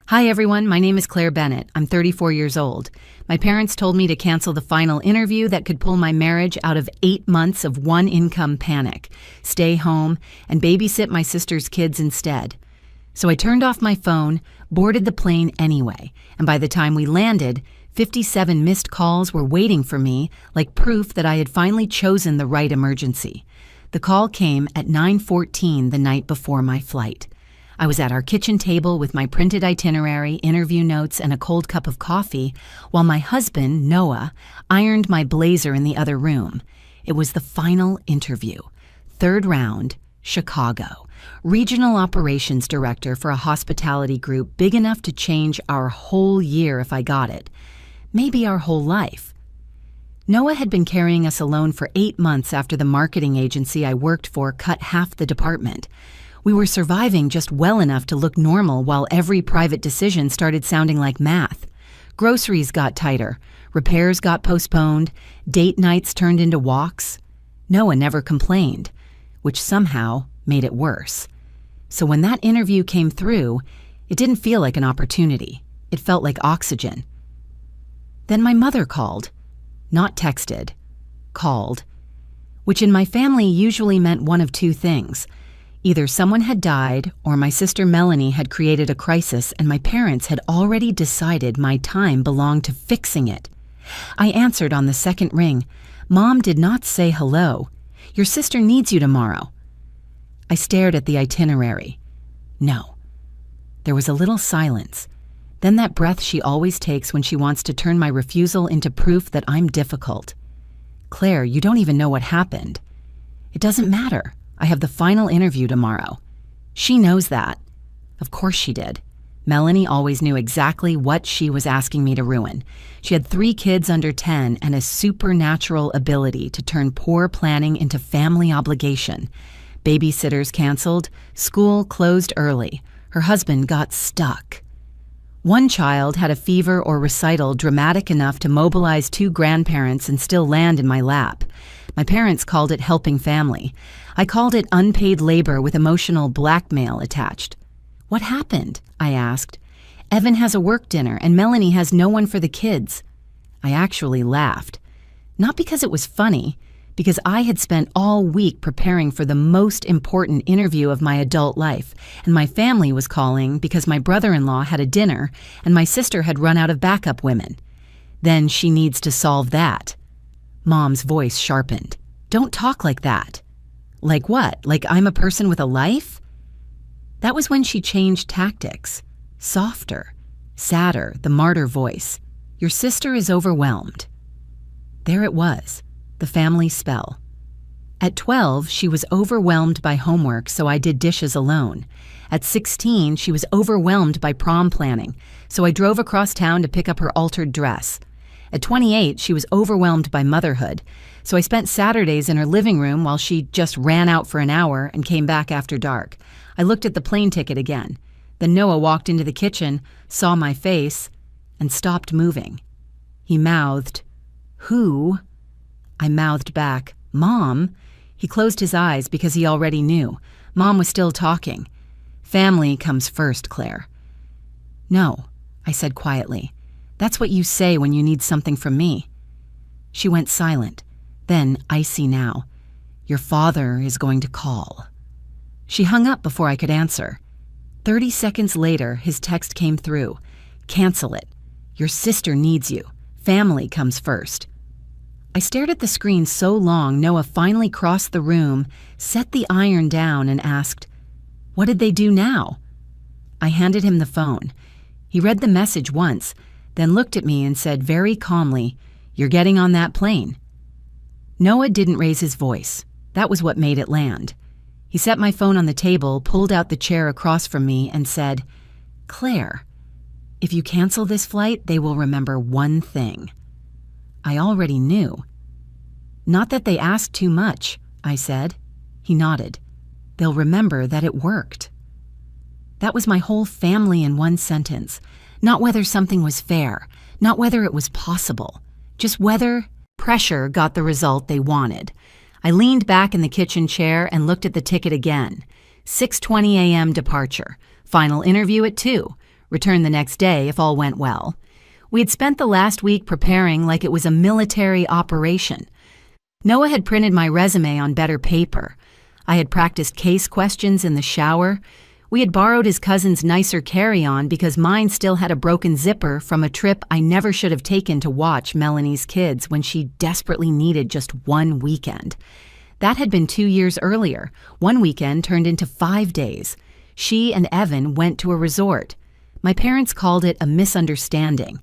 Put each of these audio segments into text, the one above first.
Hi everyone, my name is Claire Bennett. I'm 34 years old. My parents told me to cancel the final interview that could pull my marriage out of 8 months of one-income panic, stay home, and babysit my sister's kids instead. So I turned off my phone, boarded the plane anyway, and by the time we landed, 57 missed calls were waiting for me, like proof that I had finally chosen the right emergency. The call came at 9:14 the night before my flight. I was at our kitchen table with my printed itinerary, interview notes, and a cold cup of coffee, while my husband, Noah, ironed my blazer in the other room. It was the final interview. Third round, Chicago. Regional operations director for a hospitality group big enough to change our whole year if I got it. Maybe our whole life. Noah had been carrying us alone for 8 months after the marketing agency I worked for cut half the department. We were surviving just well enough to look normal while every private decision started sounding like math. Groceries got tighter, repairs got postponed, date nights turned into walks. Noah never complained, which somehow made it worse. So when that interview came through, it didn't feel like an opportunity. It felt like oxygen. Then my mother called. Not texted. Called. Which in my family usually meant one of two things. Either someone had died or my sister Melanie had created a crisis and my parents had already decided my time belonged to fixing it. I answered on the second ring. Mom did not say hello. Your sister needs you tomorrow. I stared at the itinerary. No. There was a little silence. Then that breath she always takes when she wants to turn my refusal into proof that I'm difficult. Claire, you don't even know what happened. It doesn't matter. I have the final interview tomorrow. She knows that. Of course she did. Melanie always knew exactly what she was asking me to ruin. She had 3 kids under 10 and a supernatural ability to turn poor planning into family obligation. Babysitters canceled, school closed early. Her husband got stuck. One child had a fever or recital dramatic enough to mobilize 2 grandparents and still land in my lap. My parents called it helping family. I called it unpaid labor with emotional blackmail attached. What happened? I asked. Evan has a work dinner and Melanie has no one for the kids. I actually laughed. Not because it was funny, because I had spent all week preparing for the most important interview of my adult life, and my family was calling because my brother-in-law had a dinner and my sister had run out of backup women. Then she needs to solve that. Mom's voice sharpened. Don't talk like that. Like what? Like I'm a person with a life? That was when she changed tactics. Softer, sadder, the martyr voice. Your sister is overwhelmed. There it was, the family spell. At 12, she was overwhelmed by homework, so I did dishes alone. At 16, she was overwhelmed by prom planning, so I drove across town to pick up her altered dress. At 28, she was overwhelmed by motherhood, so I spent Saturdays in her living room while she just ran out for an hour and came back after dark. I looked at the plane ticket again. Then Noah walked into the kitchen, saw my face, and stopped moving. He mouthed, "Who?" I mouthed back, "Mom." He closed his eyes because he already knew. Mom was still talking. Family comes first, Claire. No, I said quietly. That's what you say when you need something from me. She went silent. Then, icy now. Your father is going to call. She hung up before I could answer. 30 seconds later, his text came through. Cancel it. Your sister needs you. Family comes first. I stared at the screen so long Noah finally crossed the room, set the iron down, and asked, "What did they do now?" I handed him the phone. He read the message once, then looked at me and said very calmly, "You're getting on that plane." Noah didn't raise his voice. That was what made it land. He set my phone on the table, pulled out the chair across from me, and said, "Claire, if you cancel this flight, they will remember one thing." I already knew. "Not that they asked too much," I said. He nodded. "They'll remember that it worked." That was my whole family in one sentence. Not whether something was fair, not whether it was possible, just whether pressure got the result they wanted. I leaned back in the kitchen chair and looked at the ticket again. 6:20 a.m. departure. Final interview at 2. return the next day if all went well. We had spent the last week preparing like it was a military operation. Noah had printed my resume on better paper. I had practiced case questions in the shower. We had borrowed his cousin's nicer carry-on because mine still had a broken zipper from a trip I never should have taken to watch Melanie's kids when she desperately needed just one weekend. That had been 2 years earlier. One weekend turned into 5 days. She and Evan went to a resort. My parents called it a misunderstanding.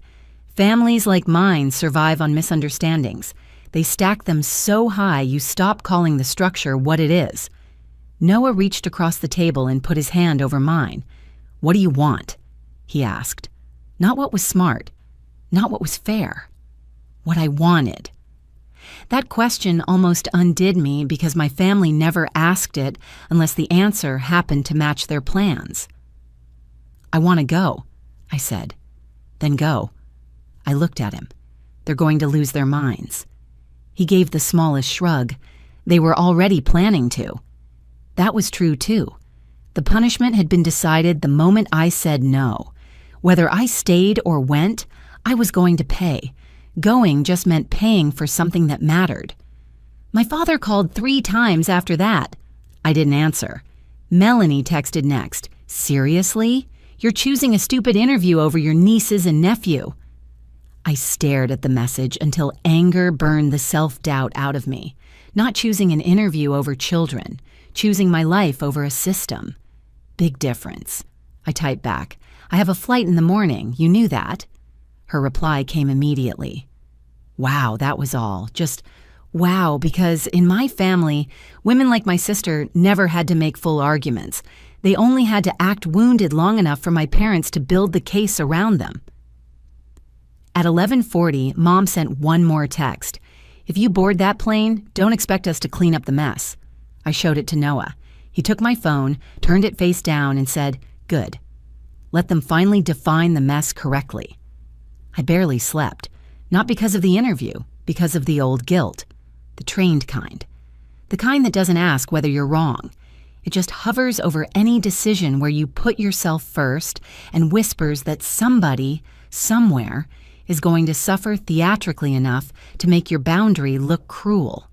Families like mine survive on misunderstandings. They stack them so high you stop calling the structure what it is. Noah reached across the table and put his hand over mine. "What do you want?" he asked. Not what was smart, not what was fair. What I wanted. That question almost undid me because my family never asked it unless the answer happened to match their plans. "I want to go," I said. "Then go." I looked at him. "They're going to lose their minds." He gave the smallest shrug. They were already planning to. That was true too. The punishment had been decided the moment I said no. Whether I stayed or went, I was going to pay. Going just meant paying for something that mattered. My father called 3 times after that. I didn't answer. Melanie texted next. "Seriously? You're choosing a stupid interview over your nieces and nephew." I stared at the message until anger burned the self-doubt out of me. Not choosing an interview over children, choosing my life over a system. Big difference. I typed back, "I have a flight in the morning, you knew that?" Her reply came immediately. Wow, that was all. Just wow, because in my family, women like my sister never had to make full arguments. They only had to act wounded long enough for my parents to build the case around them. At 11:40, Mom sent one more text. "If you board that plane, don't expect us to clean up the mess." I showed it to Noah. He took my phone, turned it face down, and said, "Good. Let them finally define the mess correctly." I barely slept. Not because of the interview, because of the old guilt. The trained kind. The kind that doesn't ask whether you're wrong. It just hovers over any decision where you put yourself first and whispers that somebody, somewhere, is going to suffer theatrically enough to make your boundary look cruel.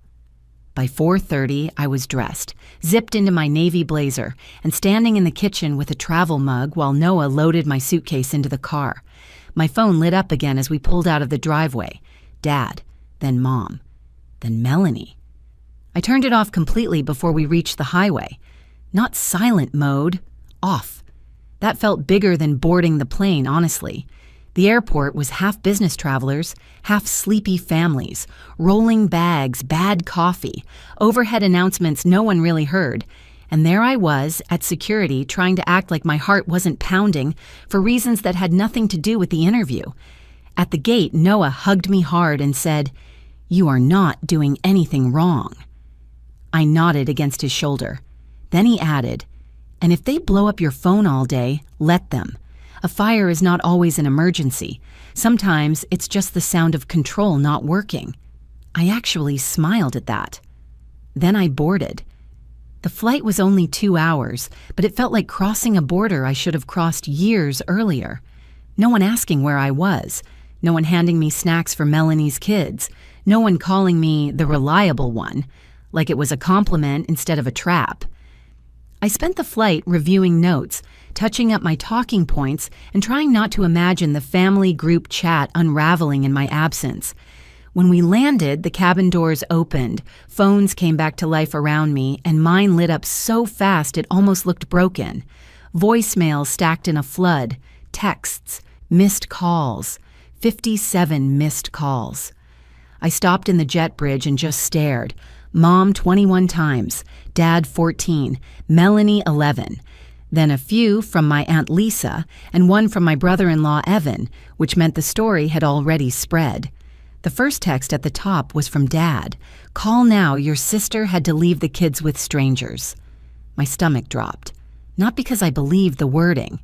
By 4:30, I was dressed, zipped into my navy blazer, and standing in the kitchen with a travel mug while Noah loaded my suitcase into the car. My phone lit up again as we pulled out of the driveway. Dad, then Mom, then Melanie. I turned it off completely before we reached the highway. Not silent mode, off. That felt bigger than boarding the plane, honestly. The airport was half business travelers, half sleepy families, rolling bags, bad coffee, overhead announcements no one really heard, and there I was at security trying to act like my heart wasn't pounding for reasons that had nothing to do with the interview. At the gate, Noah hugged me hard and said, "You are not doing anything wrong." I nodded against his shoulder. Then he added, "And if they blow up your phone all day, let them. A fire is not always an emergency. Sometimes it's just the sound of control not working." I actually smiled at that. Then I boarded. The flight was only 2 hours, but it felt like crossing a border I should have crossed years earlier. No one asking where I was. No one handing me snacks for Melanie's kids. No one calling me the reliable one, like it was a compliment instead of a trap. I spent the flight reviewing notes, touching up my talking points, and trying not to imagine the family group chat unraveling in my absence. When we landed, the cabin doors opened, phones came back to life around me, and mine lit up so fast it almost looked broken. Voicemails stacked in a flood, texts, missed calls, 57 missed calls. I stopped in the jet bridge and just stared. Mom 21 times, Dad 14, Melanie 11. Then a few from my Aunt Lisa and one from my brother-in-law Evan, which meant the story had already spread. The first text at the top was from Dad. "Call now, your sister had to leave the kids with strangers." My stomach dropped. Not because I believed the wording,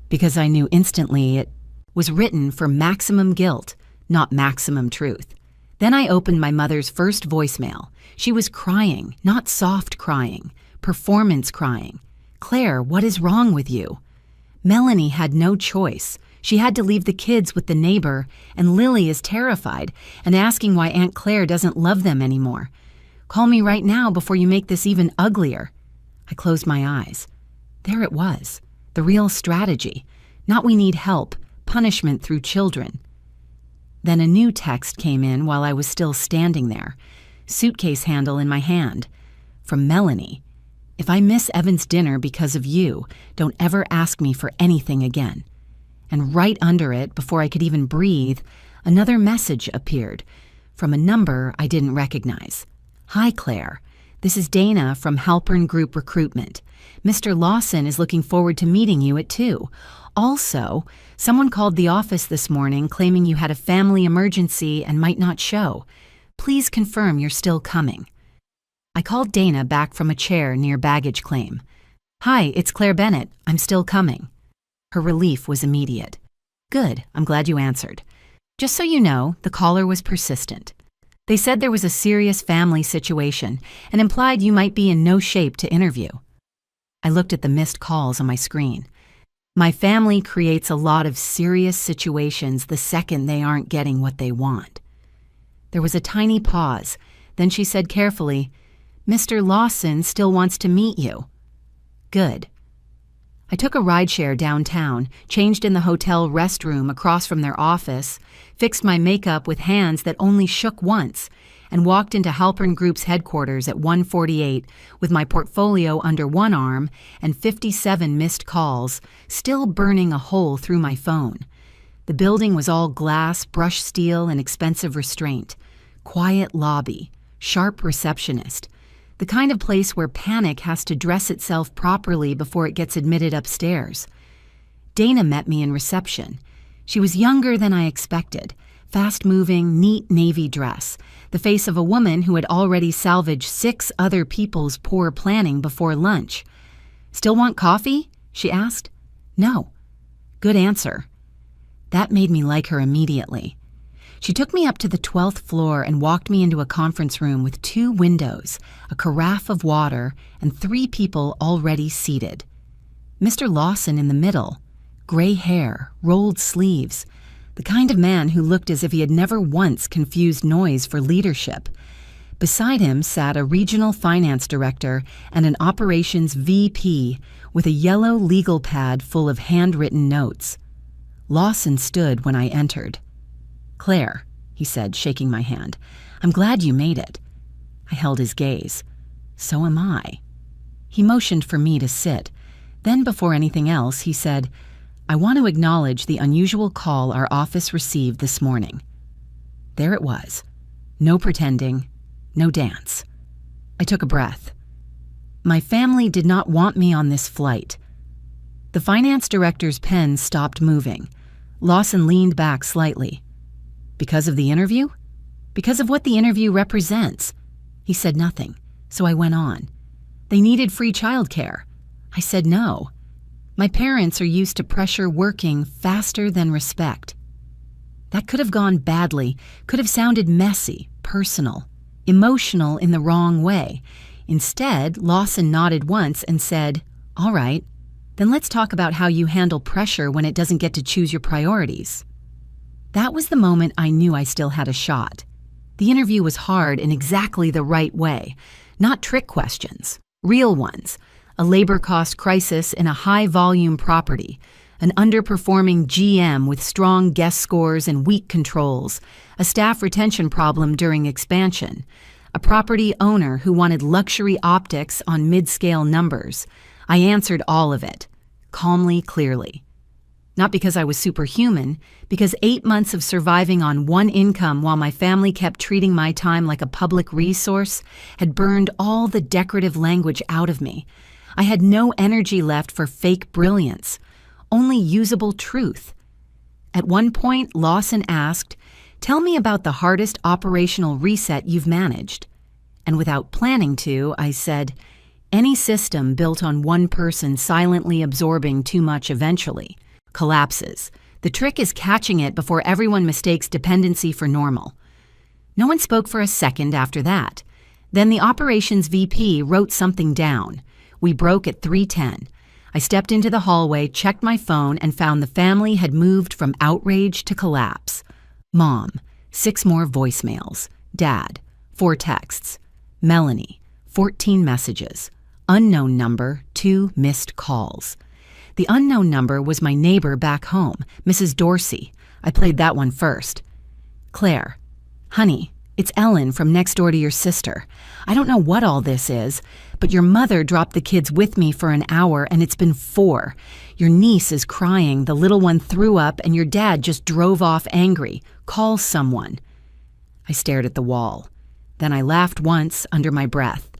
because I knew instantly it was written for maximum guilt, not maximum truth. Then I opened my mother's first voicemail. She was crying, not soft crying, performance crying. "Claire, what is wrong with you?" Melanie had no choice. She had to leave the kids with the neighbor, and Lily is terrified and asking why Aunt Claire doesn't love them anymore. Call me right now before you make this even uglier. I closed my eyes. There it was, the real strategy. Not we need help, punishment through children. Then a new text came in while I was still standing there, suitcase handle in my hand, from Melanie. If I miss Evan's dinner because of you, don't ever ask me for anything again. And right under it, before I could even breathe, another message appeared from a number I didn't recognize. Hi, Claire. This is Dana from Halpern Group Recruitment. Mr. Lawson is looking forward to meeting you at 2. Also, someone called the office this morning claiming you had a family emergency and might not show. Please confirm you're still coming. I called Dana back from a chair near baggage claim. Hi, it's Claire Bennett. I'm still coming. Her relief was immediate. Good, I'm glad you answered. Just so you know, the caller was persistent. They said there was a serious family situation and implied you might be in no shape to interview. I looked at the missed calls on my screen. My family creates a lot of serious situations the second they aren't getting what they want. There was a tiny pause. Then she said carefully, Mr. Lawson still wants to meet you. Good. I took a rideshare downtown, changed in the hotel restroom across from their office, fixed my makeup with hands that only shook once, and walked into Halpern Group's headquarters at 1:48 with my portfolio under one arm and 57 missed calls, still burning a hole through my phone. The building was all glass, brushed steel, and expensive restraint. Quiet lobby, sharp receptionist. The kind of place where panic has to dress itself properly before it gets admitted upstairs. Dana met me in reception. She was younger than I expected, fast-moving, neat navy dress, the face of a woman who had already salvaged 6 other people's poor planning before lunch. Still want coffee? She asked. No. Good answer. That made me like her immediately. She took me up to the 12th floor and walked me into a conference room with 2 windows, a carafe of water, and 3 people already seated. Mr. Lawson in the middle, gray hair, rolled sleeves, the kind of man who looked as if he had never once confused noise for leadership. Beside him sat a regional finance director and an operations VP with a yellow legal pad full of handwritten notes. Lawson stood when I entered. Claire, he said, shaking my hand, I'm glad you made it. I held his gaze. So am I. He motioned for me to sit. Then, before anything else, he said, I want to acknowledge the unusual call our office received this morning. There it was. No pretending, no dance. I took a breath. My family did not want me on this flight. The finance director's pen stopped moving. Lawson leaned back slightly. Because of the interview? Because of what the interview represents. He said nothing, so I went on. They needed free childcare. I said no. My parents are used to pressure working faster than respect. That could have gone badly, could have sounded messy, personal, emotional in the wrong way. Instead, Lawson nodded once and said, All right, then let's talk about how you handle pressure when it doesn't get to choose your priorities. That was the moment I knew I still had a shot. The interview was hard in exactly the right way, not trick questions, real ones. A labor cost crisis in a high-volume property, an underperforming GM with strong guest scores and weak controls, a staff retention problem during expansion, a property owner who wanted luxury optics on mid-scale numbers. I answered all of it, calmly, clearly. Not because I was superhuman, because 8 months of surviving on one income while my family kept treating my time like a public resource had burned all the decorative language out of me. I had no energy left for fake brilliance, only usable truth. At one point, Lawson asked, Tell me about the hardest operational reset you've managed. And without planning to, I said, Any system built on one person silently absorbing too much eventually collapses. The trick is catching it before everyone mistakes dependency for normal. No one spoke for a second after that. Then the operations VP wrote something down. We broke at 3:10. I stepped into the hallway, checked my phone, and found the family had moved from outrage to collapse. Mom, 6 more voicemails. Dad, 4 texts. Melanie, 14 messages. Unknown number, 2 missed calls. The unknown number was my neighbor back home, Mrs. Dorsey. I played that one first. Claire, honey, it's Ellen from next door to your sister. I don't know what all this is, but your mother dropped the kids with me for an hour and it's been 4. Your niece is crying, the little one threw up, and your dad just drove off angry. Call someone. I stared at the wall. Then I laughed once under my breath.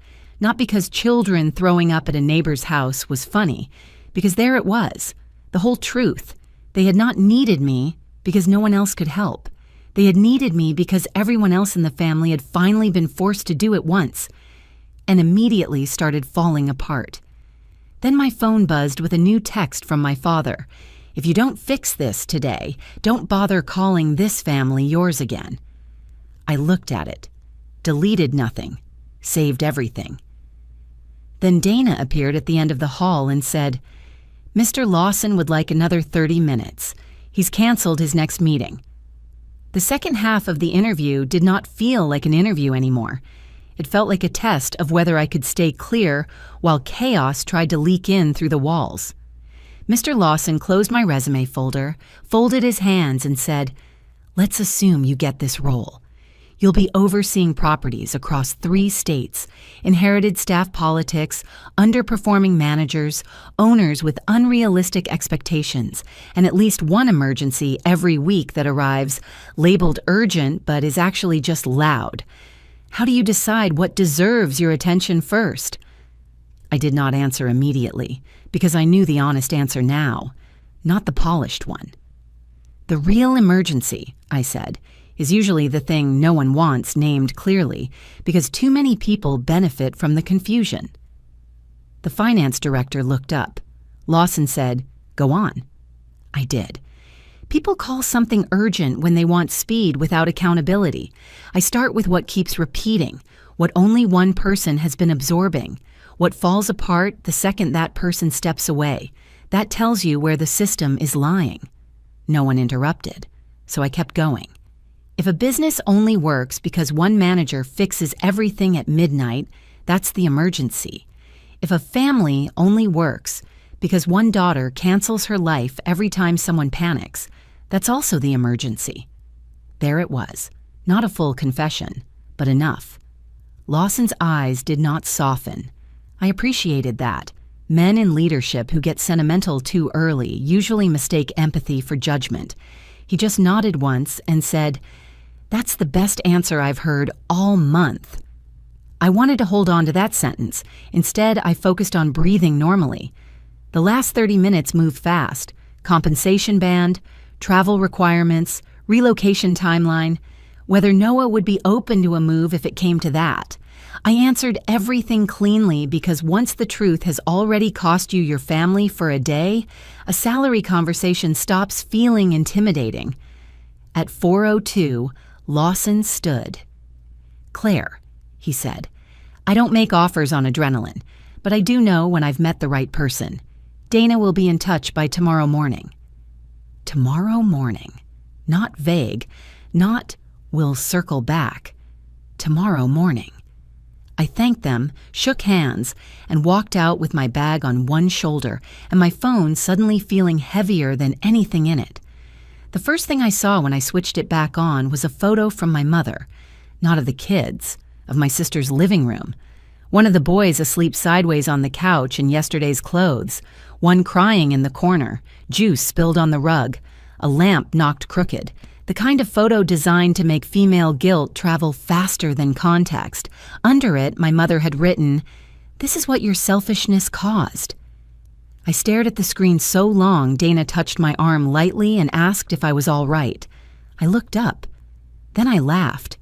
Not because children throwing up at a neighbor's house was funny, because there it was, the whole truth. They had not needed me because no one else could help. They had needed me because everyone else in the family had finally been forced to do it once, and immediately started falling apart. Then my phone buzzed with a new text from my father. If you don't fix this today, don't bother calling this family yours again. I looked at it, deleted nothing, saved everything. Then Dana appeared at the end of the hall and said, Mr. Lawson would like another 30 minutes. He's canceled his next meeting. The second half of the interview did not feel like an interview anymore. It felt like a test of whether I could stay clear while chaos tried to leak in through the walls. Mr. Lawson closed my resume folder, folded his hands, and said, Let's assume you get this role. You'll be overseeing properties across 3 states, inherited staff politics, underperforming managers, owners with unrealistic expectations, and at least one emergency every week that arrives, labeled urgent but is actually just loud. How do you decide what deserves your attention first? I did not answer immediately, because I knew the honest answer now, not the polished one. The real emergency, I said, is usually the thing no one wants named clearly because too many people benefit from the confusion. The finance director looked up. Lawson said, Go on. I did. People call something urgent when they want speed without accountability. I start with what keeps repeating, what only one person has been absorbing, what falls apart the second that person steps away. That tells you where the system is lying. No one interrupted, so I kept going. If a business only works because one manager fixes everything at midnight, that's the emergency. If a family only works because one daughter cancels her life every time someone panics, that's also the emergency. There it was, not a full confession, but enough. Lawson's eyes did not soften. I appreciated that. Men in leadership who get sentimental too early usually mistake empathy for judgment. He just nodded once and said, That's the best answer I've heard all month. I wanted to hold on to that sentence. Instead, I focused on breathing normally. The last 30 minutes moved fast. Compensation band, travel requirements, relocation timeline, whether Noah would be open to a move if it came to that. I answered everything cleanly because once the truth has already cost you your family for a day, a salary conversation stops feeling intimidating. At 4:02, Lawson stood. Claire, he said, I don't make offers on adrenaline, but I do know when I've met the right person. Dana will be in touch by tomorrow morning. Tomorrow morning. Not vague, not we'll circle back. Tomorrow morning. I thanked them, shook hands, and walked out with my bag on one shoulder and my phone suddenly feeling heavier than anything in it. The first thing I saw when I switched it back on was a photo from my mother, not of the kids, of my sister's living room. One of the boys asleep sideways on the couch in yesterday's clothes, one crying in the corner, juice spilled on the rug, a lamp knocked crooked, the kind of photo designed to make female guilt travel faster than context. Under it, my mother had written, "This is what your selfishness caused." I stared at the screen so long, Dana touched my arm lightly and asked if I was all right. I looked up. Then I laughed.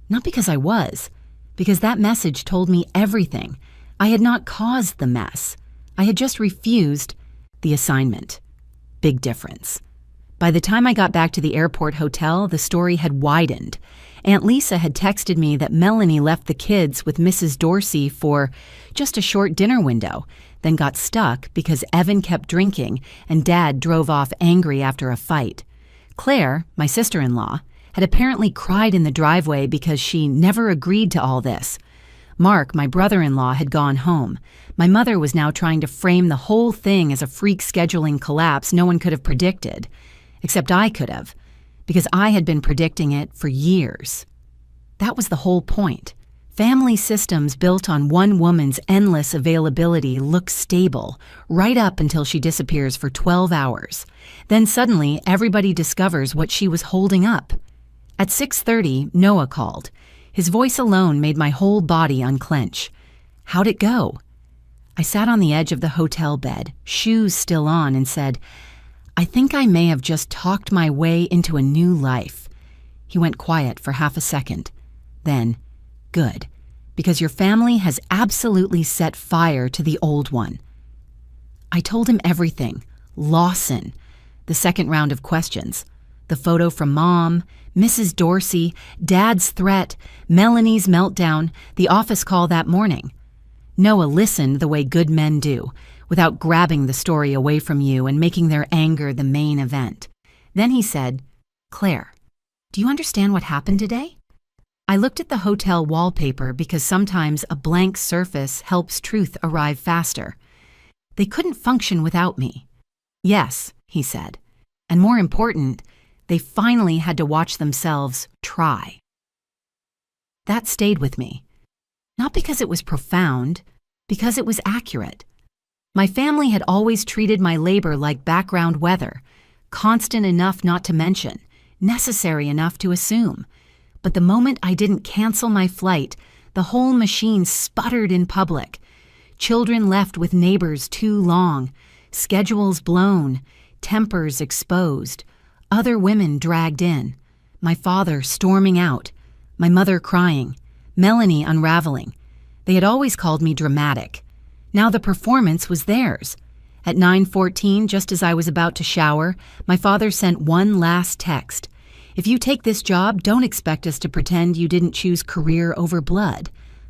Not because I was, because that message told me everything. I had not caused the mess. I had just refused the assignment. Big difference. By the time I got back to the airport hotel, the story had widened. Aunt Lisa had texted me that Melanie left the kids with Mrs. Dorsey for just a short dinner window. then got stuck because Evan kept drinking and Dad drove off angry after a fight. Claire, my sister-in-law, had apparently cried in the driveway because she never agreed to all this. Mark, my brother-in-law, had gone home. My mother was now trying to frame the whole thing as a freak scheduling collapse no one could have predicted. Except I could have, because I had been predicting it for years. That was the whole point. Family systems built on one woman's endless availability look stable, right up until she disappears for 12 hours. Then suddenly, everybody discovers what she was holding up. At 6:30, Noah called. His voice alone made my whole body unclench. How'd it go? I sat on the edge of the hotel bed, shoes still on, and said, I think I may have just talked my way into a new life. He went quiet for half a second. Then, good, because your family has absolutely set fire to the old one. I told him everything. Lawson, the second round of questions, the photo from Mom, Mrs. Dorsey, Dad's threat, Melanie's meltdown, the office call that morning. Noah listened the way good men do, without grabbing the story away from you and making their anger the main event. Then he said, Claire, do you understand what happened today? I looked at the hotel wallpaper because sometimes a blank surface helps truth arrive faster. They couldn't function without me. Yes, he said. And more important, they finally had to watch themselves try. That stayed with me. Not because it was profound, because it was accurate. My family had always treated my labor like background weather, constant enough not to mention, necessary enough to assume. But the moment I didn't cancel my flight, the whole machine sputtered in public. Children left with neighbors too long, schedules blown, tempers exposed, other women dragged in, my father storming out, my mother crying, Melanie unraveling. They had always called me dramatic. Now the performance was theirs. At 9:14, just as I was about to shower, my father sent one last text. If you take this job, don't expect us to pretend you didn't choose career over blood.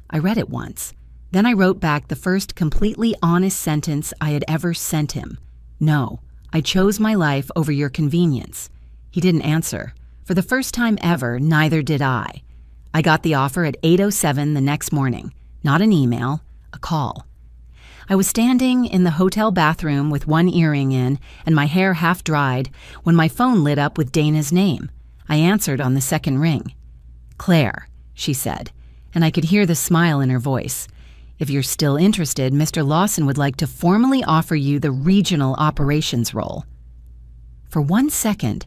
I read it once. Then I wrote back the first completely honest sentence I had ever sent him. No, I chose my life over your convenience. He didn't answer. For the first time ever, neither did I. I got the offer at 8:07 the next morning. Not an email, a call. I was standing in the hotel bathroom with one earring in and my hair half dried when my phone lit up with Dana's name. I answered on the second ring. Claire, she said, and I could hear the smile in her voice. If you're still interested, Mr. Lawson would like to formally offer you the regional operations role. For 1 second,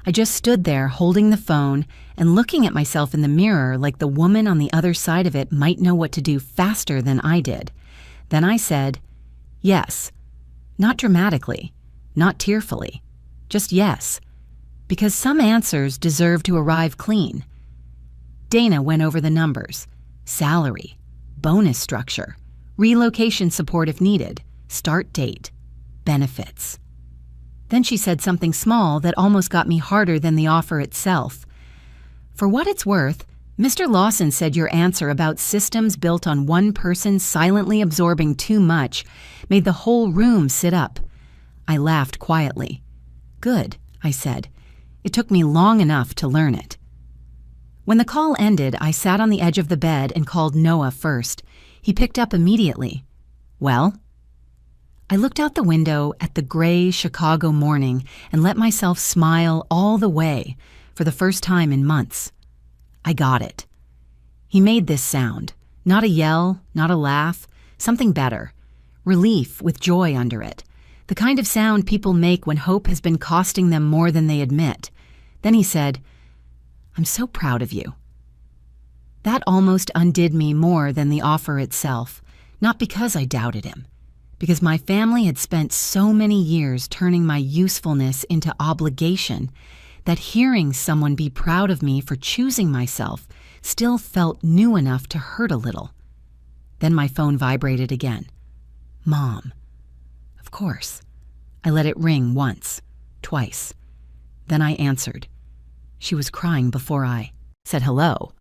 I just stood there holding the phone and looking at myself in the mirror like the woman on the other side of it might know what to do faster than I did. Then I said, yes. Not dramatically, not tearfully, just yes. Because some answers deserve to arrive clean. Dana went over the numbers, salary, bonus structure, relocation support if needed, start date, benefits. Then she said something small that almost got me harder than the offer itself. For what it's worth, Mr. Lawson said your answer about systems built on one person silently absorbing too much made the whole room sit up. I laughed quietly. Good, I said. It took me long enough to learn it. When the call ended, I sat on the edge of the bed and called Noah first. He picked up immediately. Well? I looked out the window at the gray Chicago morning and let myself smile all the way for the first time in months. I got it. He made this sound. Not a yell, not a laugh, something better. Relief with joy under it. The kind of sound people make when hope has been costing them more than they admit. Then he said, I'm so proud of you. That almost undid me more than the offer itself, not because I doubted him, because my family had spent so many years turning my usefulness into obligation that hearing someone be proud of me for choosing myself still felt new enough to hurt a little. Then my phone vibrated again. Mom. Of course. I let it ring once, twice. Then I answered. She was crying before I said hello.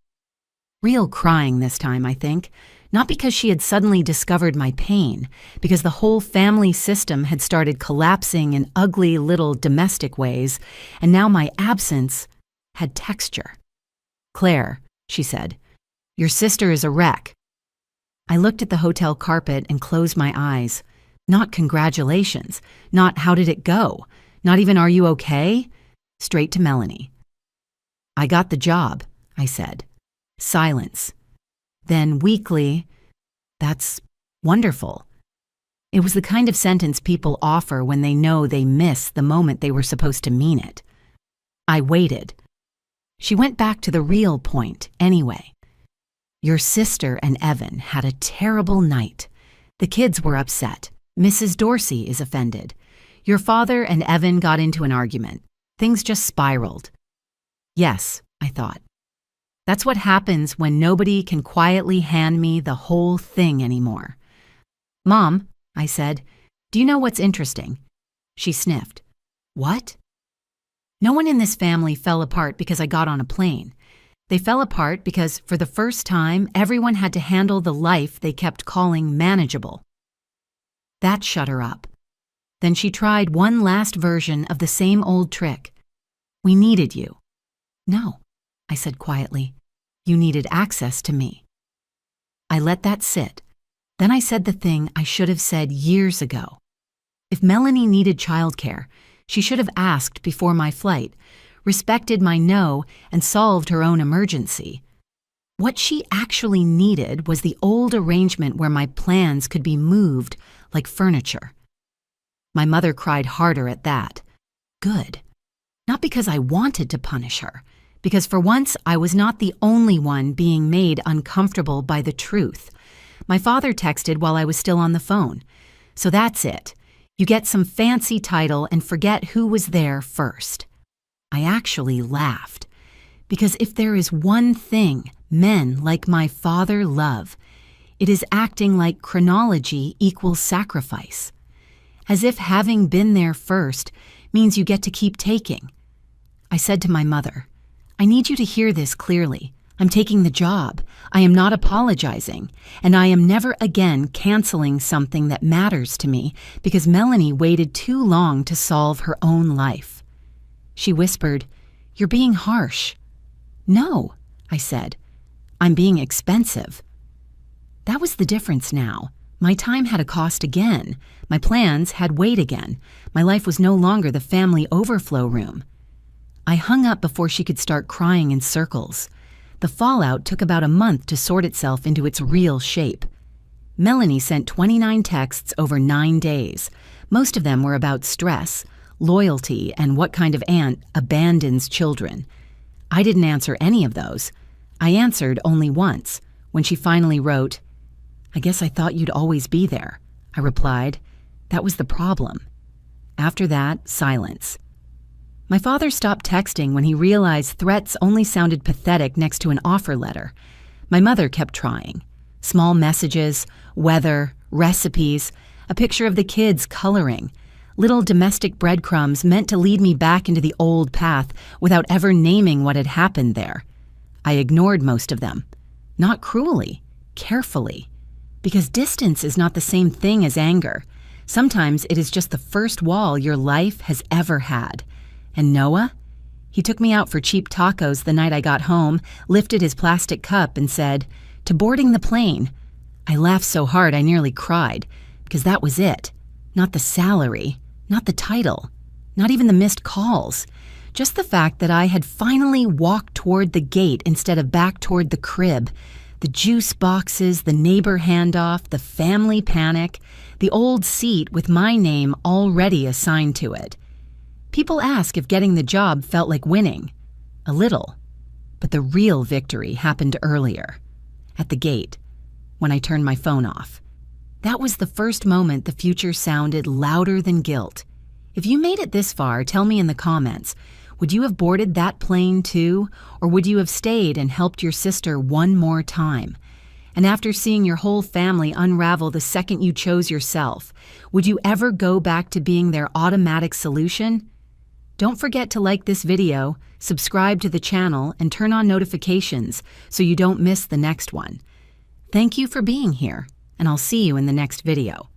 Real crying this time, I think. Not because she had suddenly discovered my pain, because the whole family system had started collapsing in ugly little domestic ways, and now my absence had texture. "Claire," she said, "your sister is a wreck." I looked at the hotel carpet and closed my eyes. Not congratulations, not how did it go, not even are you okay? Straight to Melanie. "I got the job," I said. Silence. Then weakly, "That's wonderful." It was the kind of sentence people offer when they know they miss the moment they were supposed to mean it. I waited. She went back to the real point anyway. "Your sister and Evan had a terrible night. The kids were upset. Mrs. Dorsey is offended. Your father and Evan got into an argument. Things just spiraled." Yes, I thought. That's what happens when nobody can quietly hand me the whole thing anymore. "Mom," I said, "do you know what's interesting?" She sniffed. "What?" No one in this family fell apart because I got on a plane. They fell apart because, for the first time, everyone had to handle the life they kept calling manageable. That shut her up. Then she tried one last version of the same old trick. "We needed you." "No," I said quietly. "You needed access to me." I let that sit. Then I said the thing I should have said years ago. If Melanie needed childcare, she should have asked before my flight, respected my no, and solved her own emergency. What she actually needed was the old arrangement where my plans could be moved like furniture. My mother cried harder at that. Good. Not because I wanted to punish her, because for once I was not the only one being made uncomfortable by the truth. My father texted while I was still on the phone. "So that's it. You get some fancy title and forget who was there first." I actually laughed, because if there is one thing men like my father love, it is acting like chronology equals sacrifice. As if having been there first means you get to keep taking. I said to my mother, "I need you to hear this clearly. I'm taking the job. I am not apologizing, and I am never again canceling something that matters to me because Melanie waited too long to solve her own life." She whispered, "You're being harsh." "No," I said. "I'm being expensive." That was the difference now. My time had a cost again. My plans had weight again. My life was no longer the family overflow room. I hung up before she could start crying in circles. The fallout took about a month to sort itself into its real shape. Melanie sent 29 texts over 9 days. Most of them were about stress, loyalty, and what kind of aunt abandons children. I didn't answer any of those. I answered only once, when she finally wrote, "I guess I thought you'd always be there." I replied, "That was the problem." After that, silence. My father stopped texting when he realized threats only sounded pathetic next to an offer letter. My mother kept trying. Small messages, weather, recipes, a picture of the kids coloring, little domestic breadcrumbs meant to lead me back into the old path without ever naming what had happened there. I ignored most of them. Not cruelly, carefully. Because distance is not the same thing as anger. Sometimes it is just the first wall your life has ever had. And Noah? He took me out for cheap tacos the night I got home, lifted his plastic cup and said, "To boarding the plane." I laughed so hard I nearly cried, because that was it. Not the salary, not the title, not even the missed calls. Just the fact that I had finally walked toward the gate instead of back toward the crib. The juice boxes, the neighbor handoff, the family panic, the old seat with my name already assigned to it. People ask if getting the job felt like winning. A little. But the real victory happened earlier. At the gate, when I turned my phone off. That was the first moment the future sounded louder than guilt. If you made it this far, tell me in the comments. Would you have boarded that plane too? Or would you have stayed and helped your sister one more time? And after seeing your whole family unravel the second you chose yourself, would you ever go back to being their automatic solution? Don't forget to like this video, subscribe to the channel, and turn on notifications so you don't miss the next one. Thank you for being here, and I'll see you in the next video.